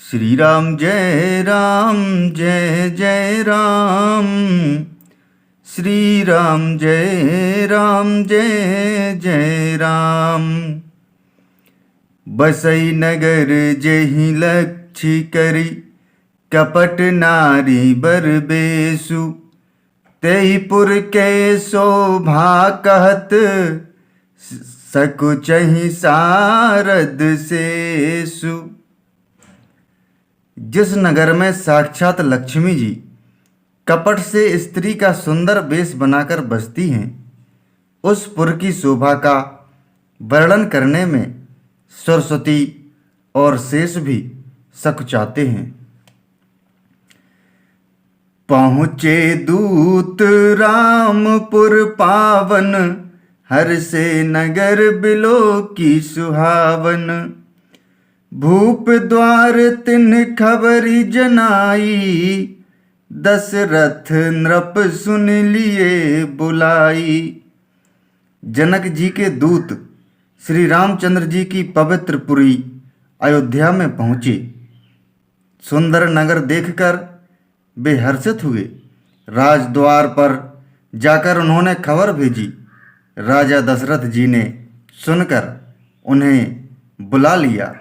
श्री राम जय जय राम। श्री राम जय जय राम। बसई नगर जेहि लक्ष्य करी, कपट नारी बर बेसु। तेहि पुर के शोभा कहत, सकुचहि सारद सेसु। जिस नगर में साक्षात लक्ष्मी जी कपट से स्त्री का सुंदर वेश बनाकर बसती हैं, उस पुर की शोभा का वर्णन करने में सरस्वती और शेष भी सकुचाते हैं। पहुँचे दूत रामपुर पावन, हर से नगर बिलो की सुहावन। भूप द्वार तिन खबरी जनाई, दशरथ नृप सुन लिए बुलाई। जनक जी के दूत श्री रामचंद्र जी की पवित्र पुरी अयोध्या में पहुँचे। सुंदर नगर देखकर वे हर्षित हुए। राजद्वार पर जाकर उन्होंने खबर भेजी। राजा दशरथ जी ने सुनकर उन्हें बुला लिया।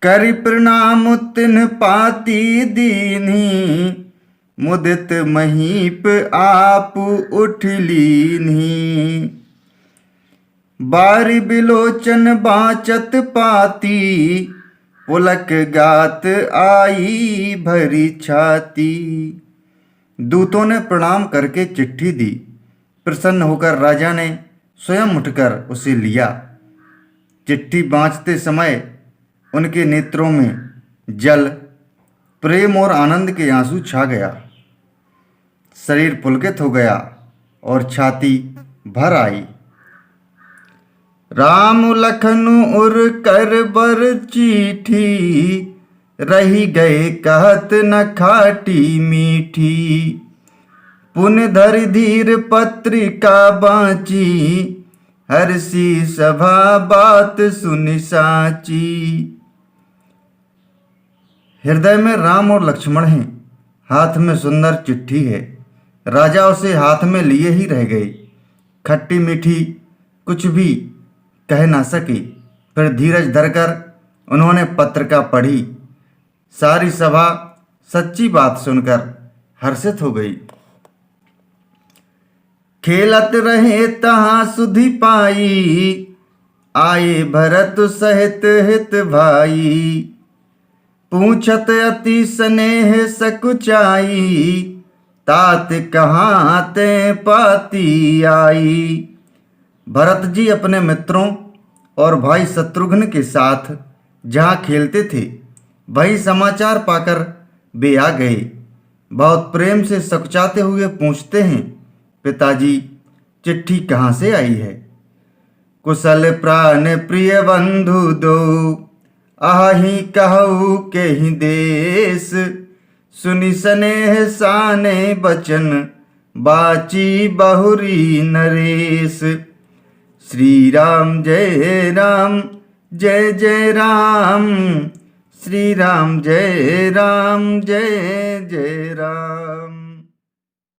करि प्रणाम तिन पाती दीन्ही, मुदित महीप आप उठ लीन्ही। बारी बिलोचन बाचत पाती, पुलक गात आई भरी छाती। दूतों ने प्रणाम करके चिट्ठी दी। प्रसन्न होकर राजा ने स्वयं उठकर उसे लिया। चिट्ठी बाँचते समय उनके नेत्रों में जल, प्रेम और आनंद के आंसू छा गया। शरीर पुलकित हो गया और छाती भर आई। राम लखन उर कर बर चिट्ठी, रही गए कहत न खाटी मीठी। पुन धरि धीर पत्रिका बाँची, हर्षि सभा बात सुनि साची। हृदय में राम और लक्ष्मण हैं, हाथ में सुंदर चिट्ठी है। राजा उसे हाथ में लिए ही रह गए। खट्टी मीठी कुछ भी कह ना सके। फिर धीरज धरकर उन्होंने पत्रिका पढ़ी। सारी सभा सच्ची बात सुनकर हर्षित हो गई। खेलत रहे तहाँ सुधि पाई, आए भरत सहित हित भाई। पूछत अति स्नेह सकुचाई, तात कहाँ ते पाती आई। भरत जी अपने मित्रों और भाई शत्रुघ्न के साथ जहाँ खेलते थे, वही समाचार पाकर वे आ गए। बहुत प्रेम से सकुचाते हुए पूछते हैं, पिताजी चिट्ठी कहाँ से आई है? कुशल प्राण प्रिय बंधु दो, आही कहू के ही देश। सुनि स्नेह साने बचन, बाची बहुरी नरेश। श्री राम जय जय राम। श्री राम जय जय राम।